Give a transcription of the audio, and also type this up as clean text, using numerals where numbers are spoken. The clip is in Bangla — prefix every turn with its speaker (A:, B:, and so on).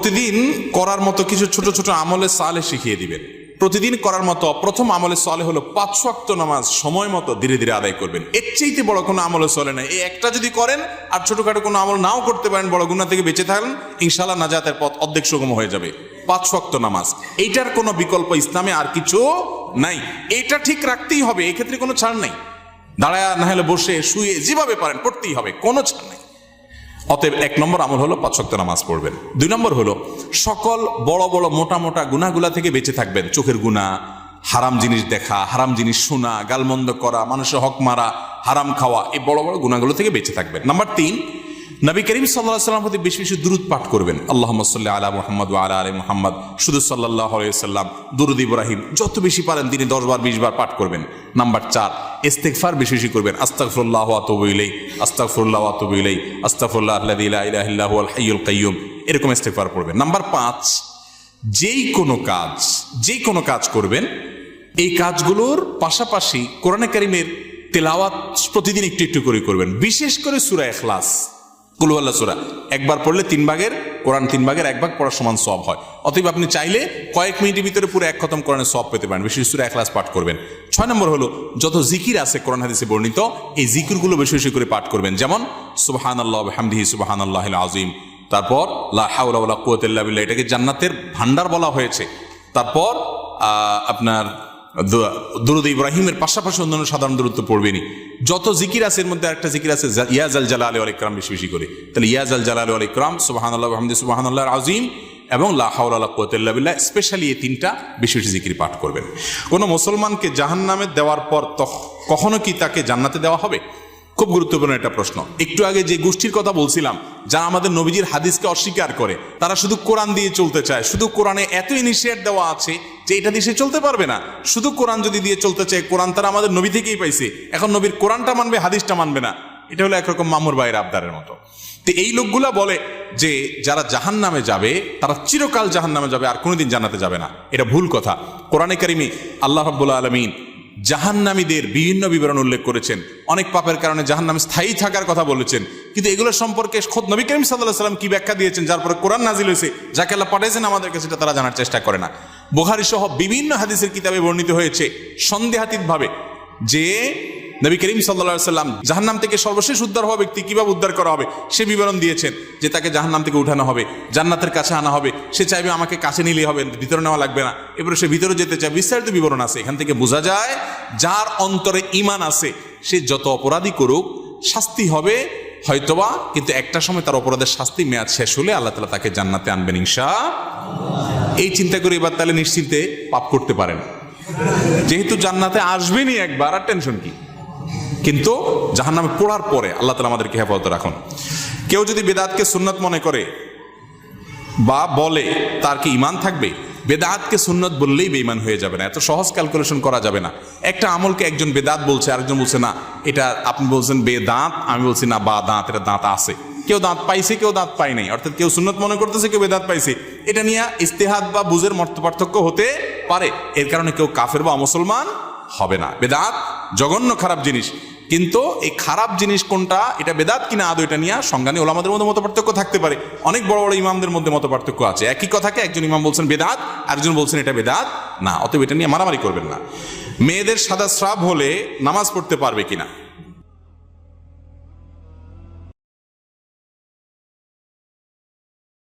A: প্রতিদিন করার মতো কিছু ছোট ছোট আমলে সালেহ শিখিয়ে দিবেন। প্রতিদিন করার মতো প্রথম আমলে সালেহ হলো 5 ওয়াক্ত নামাজ সময় মতো ধীরে ধীরে আদায় করবেন। এর চাইতে বড় কোনো আমলে চলে না। এই একটা যদি করেন আর ছোটখাটো কোনো আমল নাও করতে পারেন, বড় গুনাহ থেকে বেঁচে থাকেন, ইনশাআল্লাহ নাজাতের পথ অর্ধেক সুগম হয়ে যাবে। 5 ওয়াক্ত নামাজ, এইটার কোনো বিকল্প ইসলামে আর কিছু নাই। এটা ঠিক রাখতেই হবে, এই ক্ষেত্রে কোনো ছাড় নাই। দাঁড়ায় না হলে বসে শুয়ে যেভাবে পারেন পড়তেই হবে, কোনো ছাড় নাই। অতএব 1 নম্বর আমল হলো 5 ওয়াক্ত নামাজ পড়বেন। 2 নম্বর হলো সকল বড় বড় মোটা মোটা গুনাহগুলা থেকে বেঁচে থাকবেন। চোখের গুনাহ, হারাম জিনিস দেখা, হারাম জিনিস শোনা, গালমন্দ করা, মানুষের হক মারা, হারাম খাওয়া, এই বড় বড় গুনাহগুলো থেকে বেঁচে থাকবেন। নাম্বার 3, নবী করিম সাল্লাল্লাহু আলাইহি ওয়াসাল্লাম প্রতি বেশি বেশি দুরূদ পাঠ করবেন। আল্লাহুম্মা সাল্লি আলা মুহাম্মদ ওয়া আলা আলি মুহাম্মদ, শুধু সাল্লাল্লাহু আলাইহি ওয়াসাল্লাম, দুরূদ ইব্রাহিম যত বেশি পারেন দিনে 10 বার 20 বার পাঠ করবেন। নাম্বার 4, ইস্তিগফার বেশি বেশি করবেন। আস্তাগফিরুল্লাহ ওয়া আতুবু ইলাইহি, আস্তাগফিরুল্লাহ ওয়া আতুবু ইলাইহি, আস্তাগফিরুল্লাহ আল্লাযী লা ইলাহা ইল্লা হুয়াল হাইয়ুল কাইয়্যুম, এরকম ইস্তিগফার পড়বেন। নাম্বার 5, যেই কোনো কাজ করবেন, এই কাজগুলোর পাশাপাশি কোরআনে কারীমের তেলাওয়াত প্রতিদিন একটু একটু করে করবেন। বিশেষ করে সূরা ইখলাস, কুল হুয়াল্লাহ সূরা একবার পড়লে 3 ভাগের কোরআন 3 ভাগের 1 ভাগ পড়ার সমান সওয়াব হয়। অতএব আপনি চাইলে কয়েক মিনিটের ভিতরে পুরো 1 খতম কোরআনের সওয়াব পেতে পারেন। বিশেষ সূরা ইখলাস পাঠ করবেন। 6 নম্বর হলো যত জিকির আছে কোরআন হাদিসে বর্ণিত, এই জিকিরগুলো বেশি বেশি করে পাঠ করবেন। যেমন সুবহানাল্লাহ ওয়া বিহামদিহি সুবহানাল্লাহিল আযীম, তারপর লা হাওলা ওয়ালা কুওয়াতা ইল্লা বিল্লাহ, এটাকে জান্নাতের ভান্ডার বলা হয়েছে। তারপর আপনার দুরূদ ইব্রাহিমের পাশাপাশি অন্যান্য সাধারণ দুরূদ তো পড়বেনই। যত জিকির আছে এর মধ্যে একটা জিকির আছে ইয়া জাল জালালি ওয়াল ইকরাম, বেশি বেশি করে। তাহলে ইয়া জাল জালালি ওয়াল ইকরাম, সুবহানাল্লাহি ওয়া বিহামদিহি সুবহানাল্লাহিল আযীম এবং লা হাওলা ওয়ালা কুওয়াতা ইল্লা বিল্লাহ, স্পেশালি এই 3টা বেশি বেশি জিকির পাঠ করবেন। কোন মুসলমানকে জাহান্নামে দেওয়ার পর কখনো কি তাকে জান্নাতে দেওয়া হবে? খুব গুরুত্বপূর্ণ একটা প্রশ্ন। একটু আগে যে গোষ্ঠীর কথা বলছিলাম, যারা আমাদের নবীজির হাদিসকে অস্বীকার করে, তারা শুধু কোরআন দিয়ে চলতে চায়। শুধু কোরআনে এত ইনিশিয়েট দেওয়া আছে যে এটা দিয়ে সে চলতে পারবে না। শুধু কোরআন যদি দিয়ে চলতে চায়, কোরআন তারা আমাদের নবী থেকেই পাইছে, এখন নবীর কোরআনটা মানবে, হাদিসটা মানবে না। এটা হলো একরকম মামুর ভাইয়ের আবদারের মতো। তো এই লোকগুলা বলে যে যারা জাহান্নামে যাবে তারা চিরকাল জাহান্নামে যাবে, আর কোনোদিন জান্নাতে যাবে না। এটা ভুল কথা। কোরআনে কারিমে আল্লাহ রাব্বুল আলামিন জাহান্নামীদের বিভিন্ন বিবরণ উল্লেখ করেছেন। অনেক পাপের কারণে জাহান্নামে স্থায়ী থাকার কথা বলেছেন, কিন্তু এগুলো সম্পর্কে খোদ নবী করিম সাল্লাল্লাহু আলাইহি ওয়াসাল্লাম কি ব্যাখ্যা দিয়েছেন, যার পরে কোরআন নাজিল হয়েছে, যাকে আল্লাহ পাঠিয়েছেন আমাদের কাছে, সেটা তারা জানার চেষ্টা করে না। বুখারী সহ বিভিন্ন হাদিসের কিতাবে বর্ণিত হয়েছে সন্দেহাতীতভাবে যে নবী করিম সাল্লাল্লাহু আলাইহি ওয়াসাল্লাম জাহান্নাম থেকে সর্বশেষ উদ্ধার হওয়া ব্যক্তি কিভাবে উদ্ধার করা হবে সে বিবরণ দিয়েছেন। যে তাকে জাহান্নাম থেকে উঠানো হবে, জান্নাতের কাছে আনা হবে, সে চাইবে আমাকে কাছে নিলেই হবে, ভিতরে নেওয়া লাগবে না, এবারে সে ভিতরে যেতে চায়, বিস্তারিত বিবরণ আছে। এখান থেকে বোঝা যায় যার অন্তরে ঈমান আছে সে যত অপরাধী করুক শাস্তি হবে হয়তোবা, কিন্তু একটা সময় তার অপরাধের শাস্তি মেয়াদ শেষ হলে আল্লাহ তাআলা তাকে জান্নাতে আনবেন ইনশাআল্লাহ। এই চিন্তা করে এবার তাহলে নিশ্চিন্তে পাপ করতে পারেন, যেহেতু জান্নাতে আসবেনই একবার, আর টেনশন কি। কিন্তু জাহান্নামে পড়ার পরে আল্লাহ তাআলা আমাদেরকে হেফাজত রাখুন। কেউ যদি বেদাতকে সুন্নত মনে করে বা বলে, তার কি ঈমান থাকবে? বেদাতকে সুন্নত বললেই বেঈমান হয়ে যাবে না। এত সহজ ক্যালকুলেশন করা যাবে না। একটা আমলকে একজন বেদাত বলছে, আরেকজন বলছে না এটা, আপনি বলছেন বেদাত, আমি বলছি না বা দাঁত, এটা দাঁত আছে। কেউ দাঁত পাইছে, কেউ দাঁত পায় নাই, অর্থাৎ কেউ সুন্নত মনে করতেছে, কেউ বেদাত পাইছে। এটা নিয়ে ইজতিহাদ বা বুঝের মত পার্থক্য হতে পারে, এর কারণে কেউ কাফের বা মুসলমান হবে না। বেদাত জঘন্য খারাপ জিনিস, কিন্তু এই খারাপ জিনিস কোনটা, এটা বেদাত কিনা আদৌ, এটা নিয়ে সংজ্ঞা নিয়ে ওলামাদের মধ্যে মত পার্থক্য থাকতে পারে। অনেক বড় বড় ইমামদের মধ্যে মত পার্থক্য আছে। একই কথাকে একজন ইমাম বলছেন বেদাত, আরেকজন বলছেন এটা বেদাত না। অতএব এটা নিয়ে মারামারি করবেন না। মেয়েদের সাদা স্রাব হলে নামাজ পড়তে পারবে কিনা?